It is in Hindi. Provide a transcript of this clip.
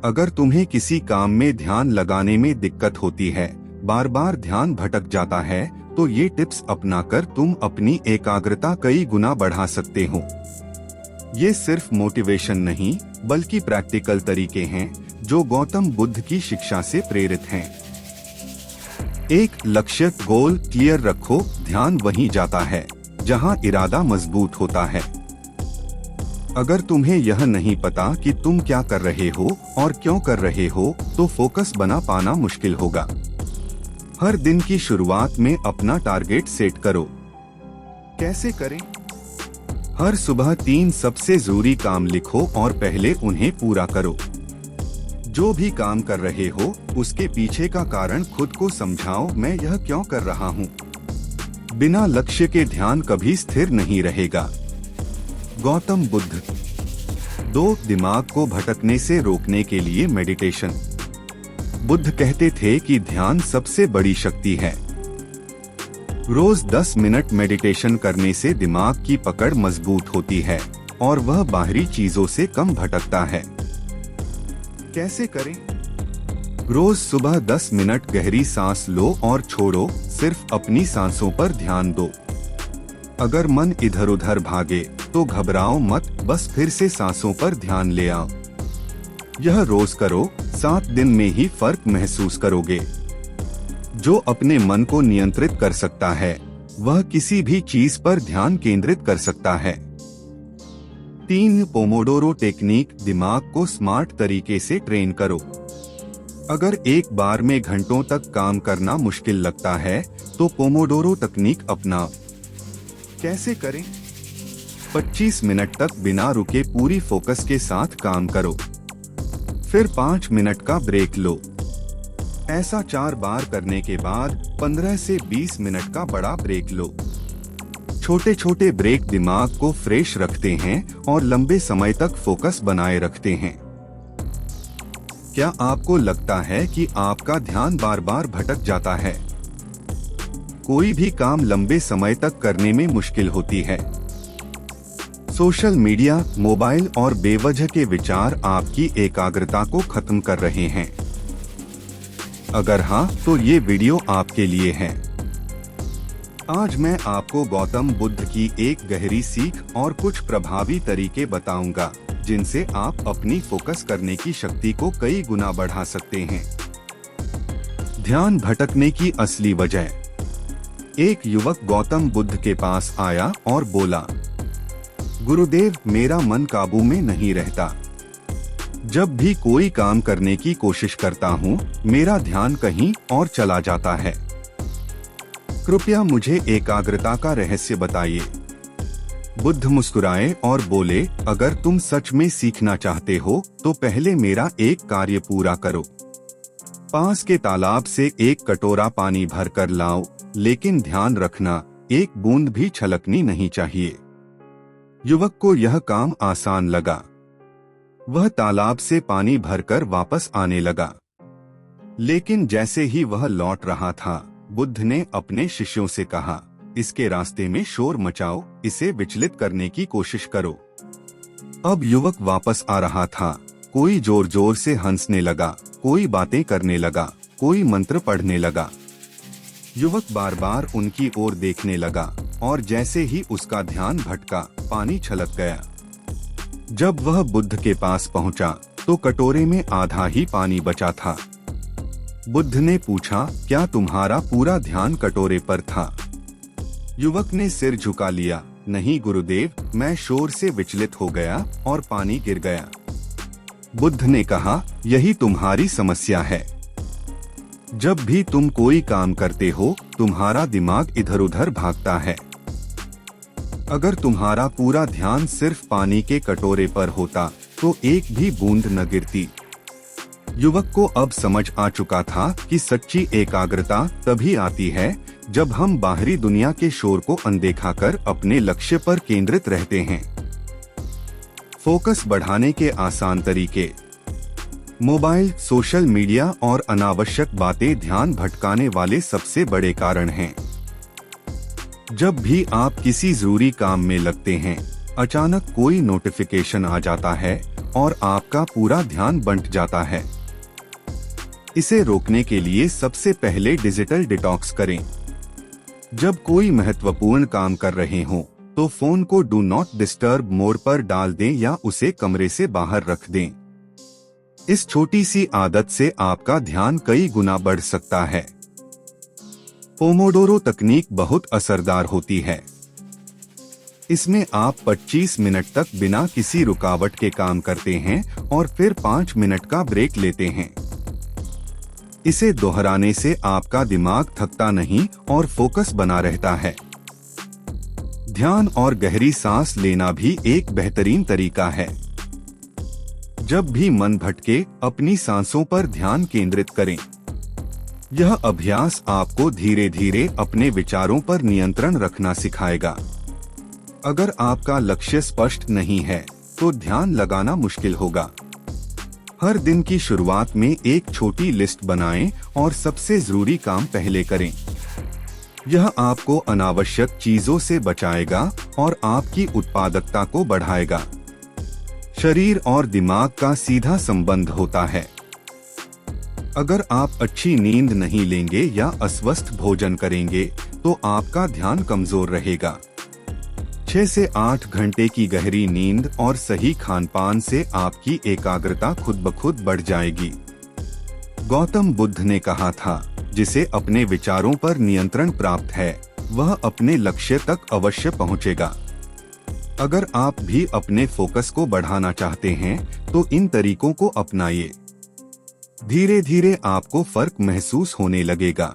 अगर तुम्हें किसी काम में ध्यान लगाने में दिक्कत होती है, बार बार ध्यान भटक जाता है, तो ये टिप्स अपनाकर तुम अपनी एकाग्रता कई गुना बढ़ा सकते हो। ये सिर्फ मोटिवेशन नहीं, बल्कि प्रैक्टिकल तरीके हैं जो गौतम बुद्ध की शिक्षा से प्रेरित हैं। एक लक्ष्य गोल क्लियर रखो। ध्यान वहीं जाता है जहां इरादा मजबूत होता है। अगर तुम्हें यह नहीं पता कि तुम क्या कर रहे हो और क्यों कर रहे हो, तो फोकस बना पाना मुश्किल होगा। हर दिन की शुरुआत में अपना टारगेट सेट करो। कैसे करें? हर सुबह 3 सबसे जरूरी काम लिखो और पहले उन्हें पूरा करो। जो भी काम कर रहे हो, उसके पीछे का कारण खुद को समझाओ, मैं यह क्यों कर रहा हूँ। बिना लक्ष्य के ध्यान कभी स्थिर नहीं रहेगा। गौतम बुद्ध। 2 दिमाग को भटकने से रोकने के लिए मेडिटेशन। बुद्ध कहते थे कि ध्यान सबसे बड़ी शक्ति है। रोज 10 मिनट मेडिटेशन करने से दिमाग की पकड़ मजबूत होती है और वह बाहरी चीजों से कम भटकता है। कैसे करें? रोज सुबह 10 मिनट गहरी सांस लो और छोड़ो, सिर्फ अपनी सांसों पर ध्यान दो। अगर मन इधर उधर भागे तो घबराओ मत, बस फिर से सांसों पर ध्यान ले आओ। यह रोज करो, 7 दिन में ही फर्क महसूस करोगे। जो अपने मन को नियंत्रित कर सकता है, वह किसी भी चीज पर ध्यान केंद्रित कर सकता है। 3 पोमोडोरो टेक्निक। दिमाग को स्मार्ट तरीके से ट्रेन करो। अगर एक बार में घंटों तक काम करना मुश्किल लगता है, तो पोमोडोरो तकनीक अपनाओ। कैसे करें? 25 मिनट तक बिना रुके पूरी फोकस के साथ काम करो, फिर 5 मिनट का ब्रेक लो। ऐसा 4 बार करने के बाद 15 से 20 मिनट का बड़ा ब्रेक लो। छोटे छोटे ब्रेक दिमाग को फ्रेश रखते हैं और लंबे समय तक फोकस बनाए रखते हैं। क्या आपको लगता है कि आपका ध्यान बार बार भटक जाता है? कोई भी काम लंबे समय तक करने में मुश्किल होती है। सोशल मीडिया, मोबाइल और बेवजह के विचार आपकी एकाग्रता को खत्म कर रहे हैं। अगर हाँ, तो ये वीडियो आपके लिए है। आज मैं आपको गौतम बुद्ध की एक गहरी सीख और कुछ प्रभावी तरीके बताऊंगा, जिनसे आप अपनी फोकस करने की शक्ति को कई गुना बढ़ा सकते हैं। ध्यान भटकने की असली वजह। एक युवक गौतम बुद्ध के पास आया और बोला, गुरुदेव, मेरा मन काबू में नहीं रहता। जब भी कोई काम करने की कोशिश करता हूँ, मेरा ध्यान कहीं और चला जाता है। कृपया मुझे एकाग्रता का रहस्य बताइए। बुद्ध मुस्कुराए और बोले, अगर तुम सच में सीखना चाहते हो, तो पहले मेरा एक कार्य पूरा करो। पास के तालाब से एक कटोरा पानी भरकर लाओ, लेकिन ध्यान रखना, एक बूंद भी छलकनी नहीं चाहिए। युवक को यह काम आसान लगा। वह तालाब से पानी भरकर वापस आने लगा। लेकिन जैसे ही वह लौट रहा था, बुद्ध ने अपने शिष्यों से कहा, इसके रास्ते में शोर मचाओ, इसे विचलित करने की कोशिश करो। अब युवक वापस आ रहा था। कोई जोर जोर से हंसने लगा, कोई बातें करने लगा, कोई मंत्र पढ़ने लगा। युवक बार बार उनकी ओर देखने लगा और जैसे ही उसका ध्यान भटका, पानी छलक गया। जब वह बुद्ध के पास पहुंचा, तो कटोरे में आधा ही पानी बचा था। बुद्ध ने पूछा, क्या तुम्हारा पूरा ध्यान कटोरे पर था? युवक ने सिर झुका लिया, नहीं गुरुदेव, मैं शोर से विचलित हो गया और पानी गिर गया। बुद्ध ने कहा, यही तुम्हारी समस्या है। जब भी तुम कोई काम करते हो, तुम्हारा दिमाग इधर उधर भागता है। अगर तुम्हारा पूरा ध्यान सिर्फ पानी के कटोरे पर होता, तो एक भी बूंद न गिरती। युवक को अब समझ आ चुका था कि सच्ची एकाग्रता तभी आती है जब हम बाहरी दुनिया के शोर को अनदेखा कर अपने लक्ष्य पर केंद्रित रहते हैं। फोकस बढ़ाने के आसान तरीके। मोबाइल, सोशल मीडिया और अनावश्यक बातें ध्यान भटकाने वाले सबसे बड़े कारण हैं। जब भी आप किसी जरूरी काम में लगते हैं, अचानक कोई नोटिफिकेशन आ जाता है और आपका पूरा ध्यान बंट जाता है। इसे रोकने के लिए सबसे पहले डिजिटल डिटॉक्स करें। जब कोई महत्वपूर्ण काम कर रहे हों, तो फोन को डू नॉट डिस्टर्ब मोड पर डाल दें या उसे कमरे से बाहर रख दें। इस छोटी सी आदत से आपका ध्यान कई गुना बढ़ सकता है। पोमोडोरो तकनीक बहुत असरदार होती है। इसमें आप 25 मिनट तक बिना किसी रुकावट के काम करते हैं और फिर 5 मिनट का ब्रेक लेते हैं। इसे दोहराने से आपका दिमाग थकता नहीं और फोकस बना रहता है। ध्यान और गहरी सांस लेना भी एक बेहतरीन तरीका है। जब भी मन भटके, अपनी सांसों पर ध्यान केंद्रित करें। यह अभ्यास आपको धीरे धीरे अपने विचारों पर नियंत्रण रखना सिखाएगा। अगर आपका लक्ष्य स्पष्ट नहीं है, तो ध्यान लगाना मुश्किल होगा। हर दिन की शुरुआत में एक छोटी लिस्ट बनाएं और सबसे जरूरी काम पहले करें। यह आपको अनावश्यक चीजों से बचाएगा और आपकी उत्पादकता को बढ़ाएगा। शरीर और दिमाग का सीधा संबंध होता है। अगर आप अच्छी नींद नहीं लेंगे या अस्वस्थ भोजन करेंगे, तो आपका ध्यान कमजोर रहेगा। 6 से 8 घंटे की गहरी नींद और सही खानपान से आपकी एकाग्रता खुद ब खुद बढ़ जाएगी। गौतम बुद्ध ने कहा था, जिसे अपने विचारों पर नियंत्रण प्राप्त है, वह अपने लक्ष्य तक अवश्य पहुंचेगा। अगर आप भी अपने फोकस को बढ़ाना चाहते हैं, तो इन तरीकों को अपनाइए। धीरे धीरे आपको फर्क महसूस होने लगेगा।